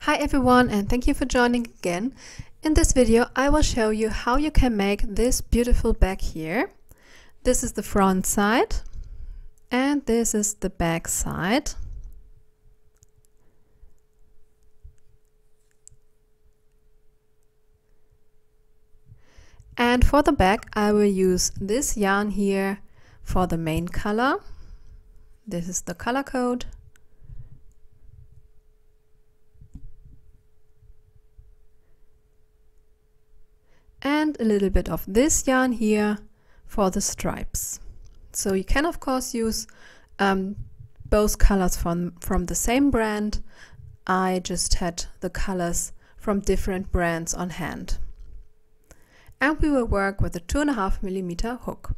Hi everyone, and thank you for joining again. In this video I will show you how you can make this beautiful bag here. This is the front side and this is the back side. And for the back I will use this yarn here for the main color. This is the color code. And a little bit of this yarn here for the stripes. So you can of course use both colors from the same brand. I just had the colors from different brands on hand. And we will work with a 2.5mm hook.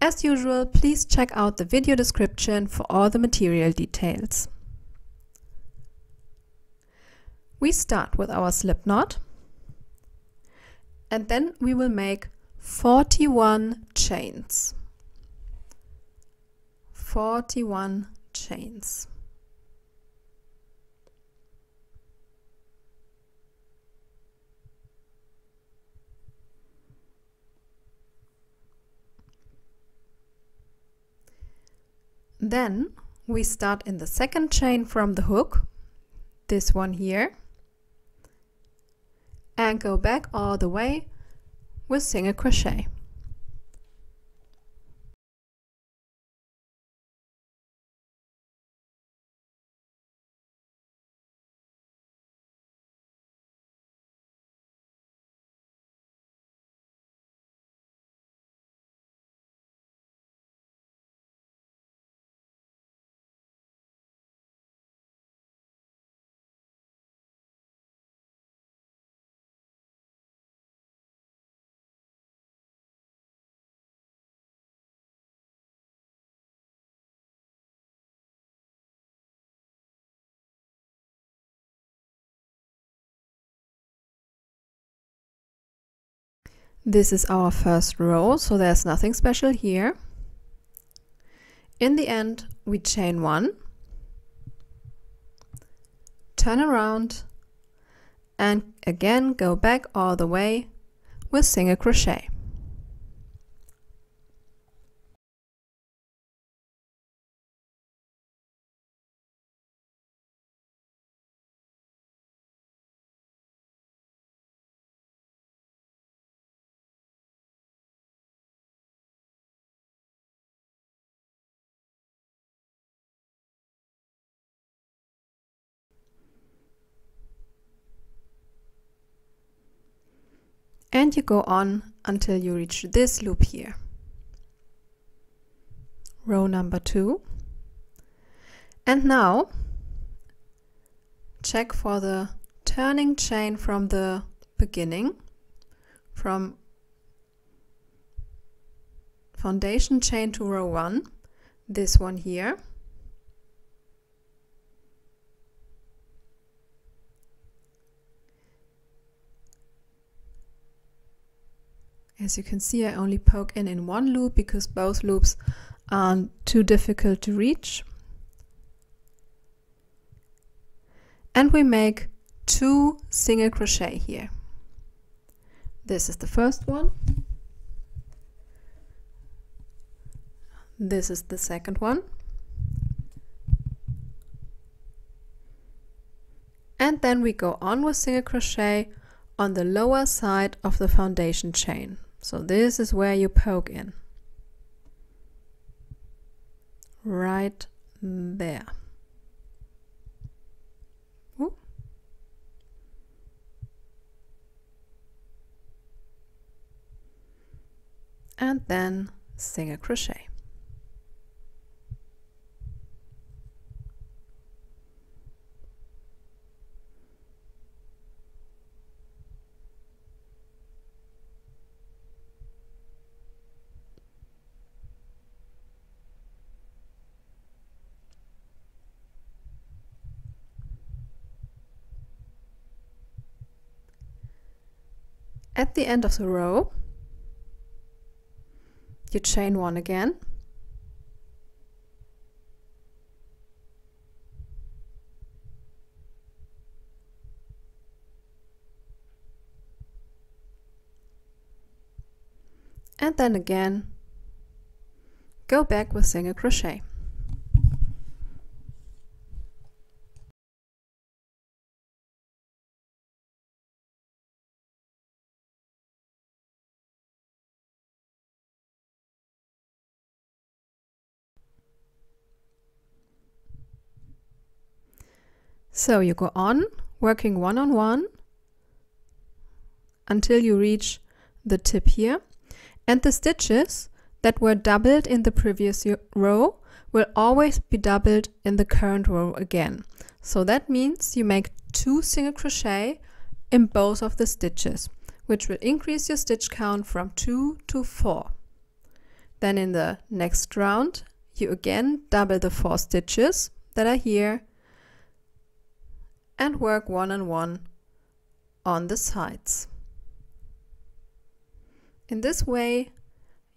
As usual, please check out the video description for all the material details. We start with our slip knot. And then we will make 41 chains. 41 chains. Then we start in the second chain from the hook, this one here, and go back all the way with single crochet. This is our first row, so there's nothing special here. In the end, we chain 1, turn around, and again go back all the way with single crochet. And you go on until you reach this loop here. Row number 2. And now check for the turning chain from the beginning, from foundation chain to row 1, this one here. As you can see, I only poke in one loop because both loops are too difficult to reach. And we make 2 single crochet here. This is the first one. This is the second one. And then we go on with single crochet on the lower side of the foundation chain. So this is where you poke in. Right there. Ooh. And then single crochet. At the end of the row, you chain 1 again, and then again go back with single crochet. So you go on working one on one until you reach the tip here, and the stitches that were doubled in the previous row will always be doubled in the current row again. So that means you make 2 single crochet in both of the stitches, which will increase your stitch count from 2 to 4. Then in the next round you again double the 4 stitches that are here and work one on one on the sides. In this way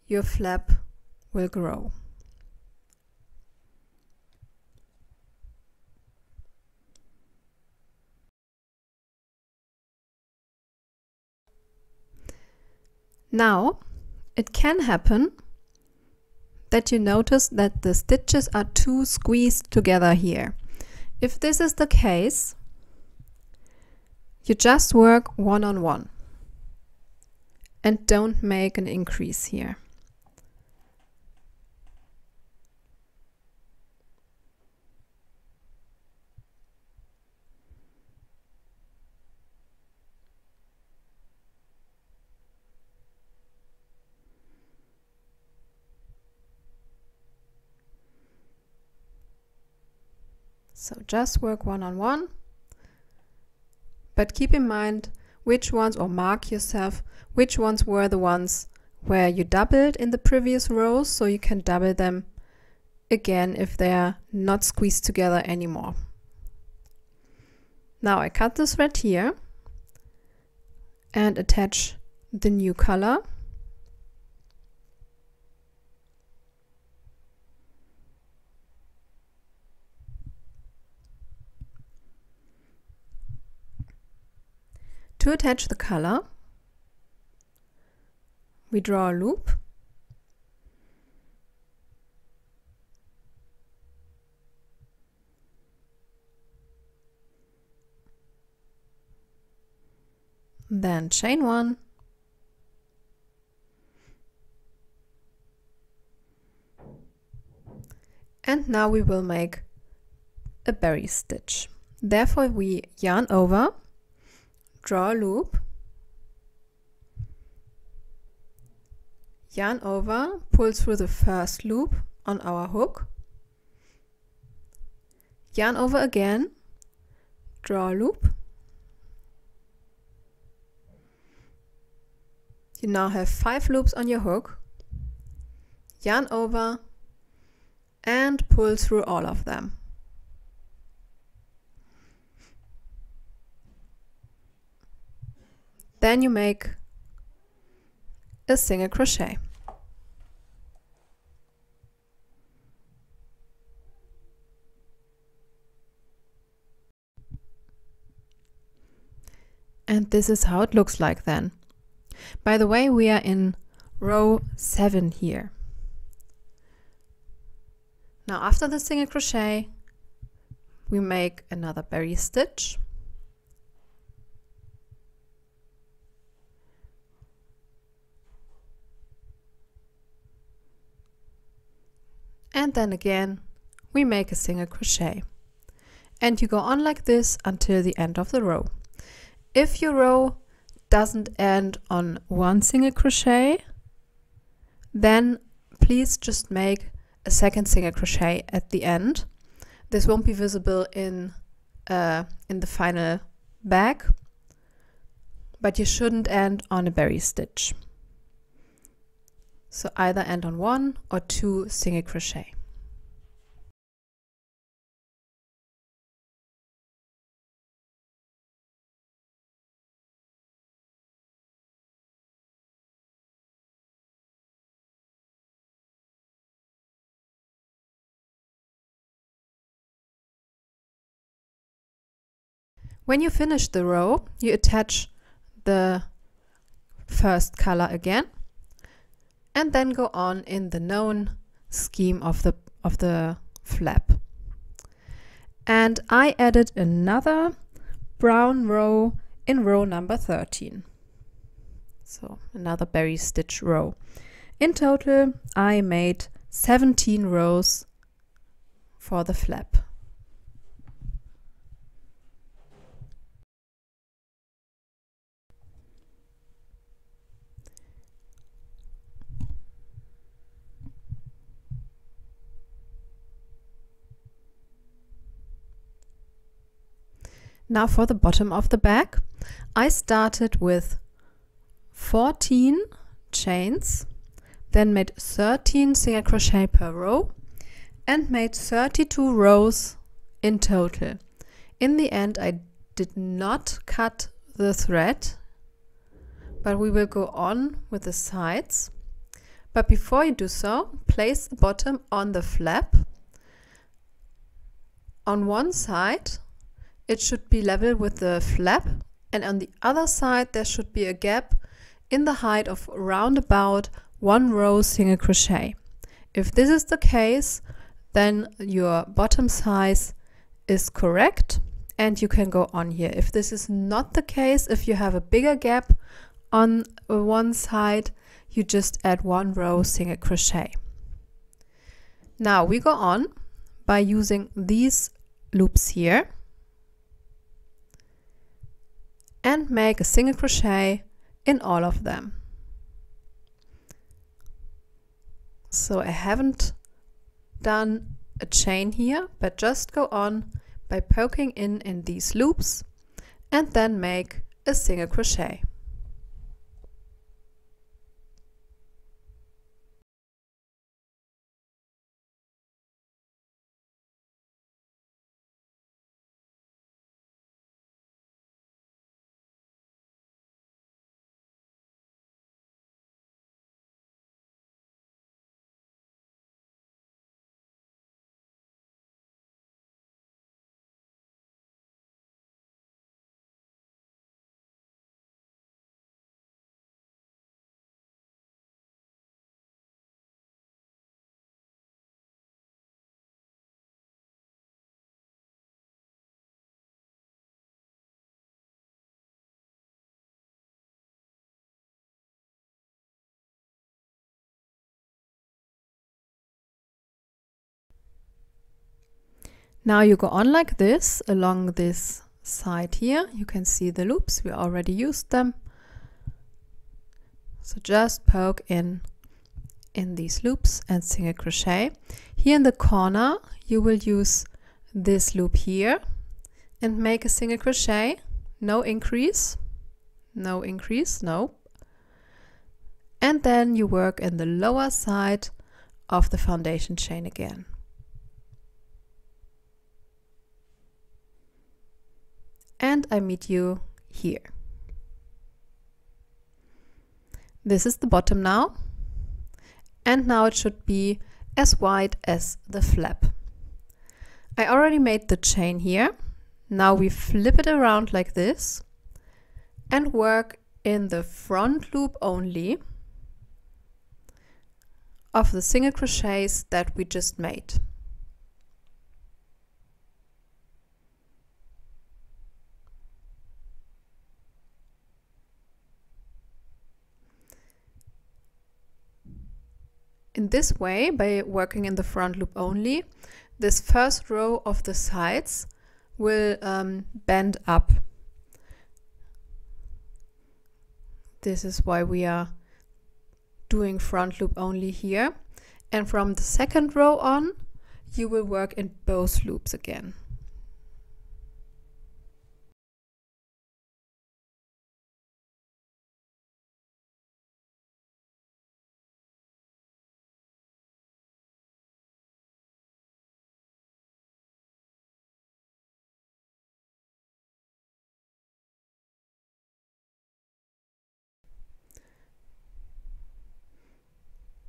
your flap will grow. Now it can happen that you notice that the stitches are too squeezed together here. If this is the case, you just work one on one and don't make an increase here. So just work one on one, but keep in mind which ones, or mark yourself which ones were the ones where you doubled in the previous rows, so you can double them again if they are not squeezed together anymore. Now I cut the thread here and attach the new color. To attach the color, we draw a loop, then chain 1, and now we will make a berry stitch. Therefore we yarn over, draw a loop, yarn over, pull through the first loop on our hook, yarn over again, draw a loop. You now have 5 loops on your hook, yarn over and pull through all of them. Then you make a single crochet. And this is how it looks like then. By the way, we are in row 7 here. Now after the single crochet, we make another berry stitch. And then again we make a single crochet, and you go on like this until the end of the row. If your row doesn't end on 1 single crochet, then please just make a second single crochet at the end. This won't be visible in the final bag, but you shouldn't end on a berry stitch. So either end on 1 or 2 single crochet. When you finish the row, you attach the first color again. and then go on in the known scheme of the flap. And I added another brown row in row number 13. So another berry stitch row. In total, I made 17 rows for the flap. Now for the bottom of the bag, I started with 14 chains, then made 13 single crochet per row and made 32 rows in total. In the end, I did not cut the thread, but we will go on with the sides. But before you do so, place the bottom on the flap. On one side, it should be level with the flap, and on the other side there should be a gap in the height of round about 1 row single crochet. If this is the case, then your bottom size is correct and you can go on here. If this is not the case, if you have a bigger gap on one side, you just add 1 row single crochet. Now we go on by using these loops here and make a single crochet in all of them. So I haven't done a chain here, but just go on by poking in these loops and then make a single crochet. Now you go on like this along this side here. You can see the loops, we already used them. So just poke in these loops and single crochet. Here in the corner you will use this loop here and make a single crochet, no increase, no increase, no. And then you work in the lower side of the foundation chain again. And I meet you here. This is the bottom now, and now it should be as wide as the flap. I already made the chain here. Now we flip it around like this and work in the front loop only of the single crochets that we just made. In this way, by working in the front loop only, this first row of the sides will bend up. This is why we are doing front loop only here. And from the second row on, you will work in both loops again.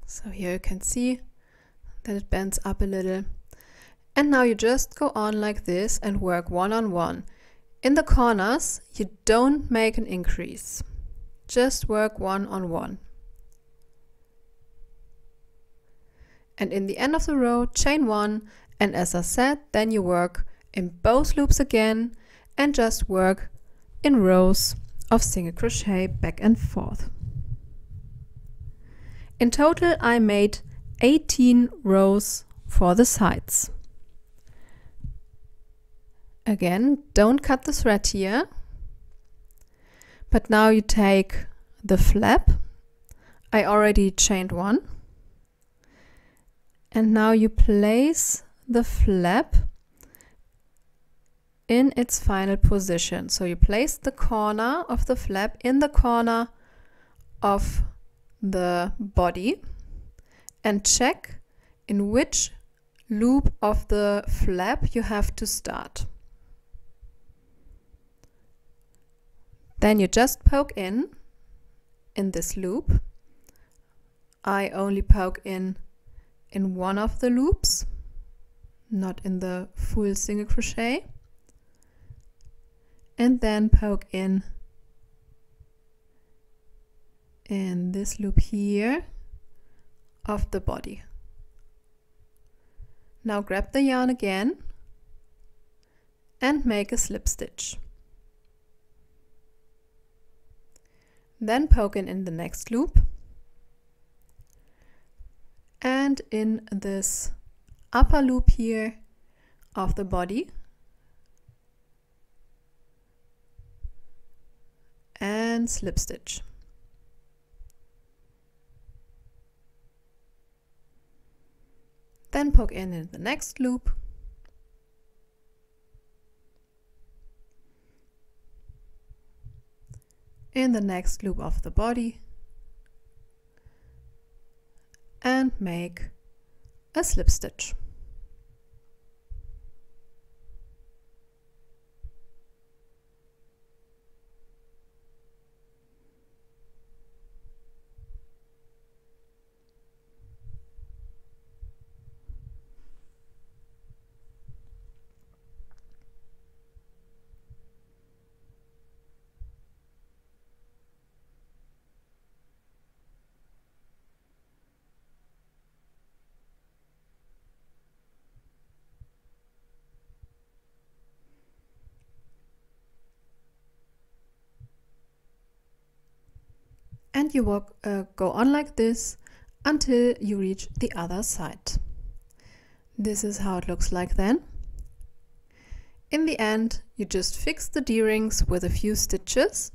So here you can see that it bends up a little. And now you just go on like this and work one on one. In the corners, you don't make an increase. Just work one on one. and in the end of the row chain 1, and as I said, then you work in both loops again and just work in rows of single crochet back and forth. In total I made 18 rows for the sides. Again, don't cut the thread here, but now you take the flap. I already chained 1, and now you place the flap in its final position. So you place the corner of the flap in the corner of the body and check in which loop of the flap you have to start. Then you just poke in this loop. I only poke in one of the loops, not in the full single crochet, and then poke in this loop here of the body. Now grab the yarn again and make a slip stitch. Then poke in the next loop and in this upper loop here of the body, and slip stitch. Then poke in the next loop, in the next loop of the body, and make a slip stitch. And you go on like this until you reach the other side. This is how it looks like then. In the end, you just fix the D-rings with a few stitches.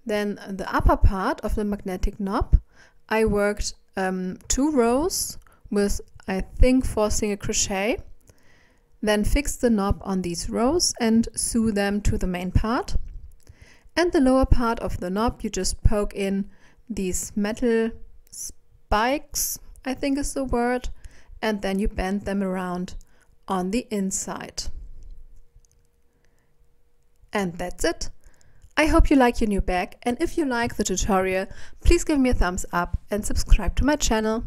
Then the upper part of the magnetic knob, I worked 2 rows with, I think, 4 single crochet. Then fix the knob on these rows and sew them to the main part. And the lower part of the knob, you just poke in these metal spikes, I think is the word, and then you bend them around on the inside. And that's it. I hope you like your new bag, and if you like the tutorial, please give me a thumbs up and subscribe to my channel.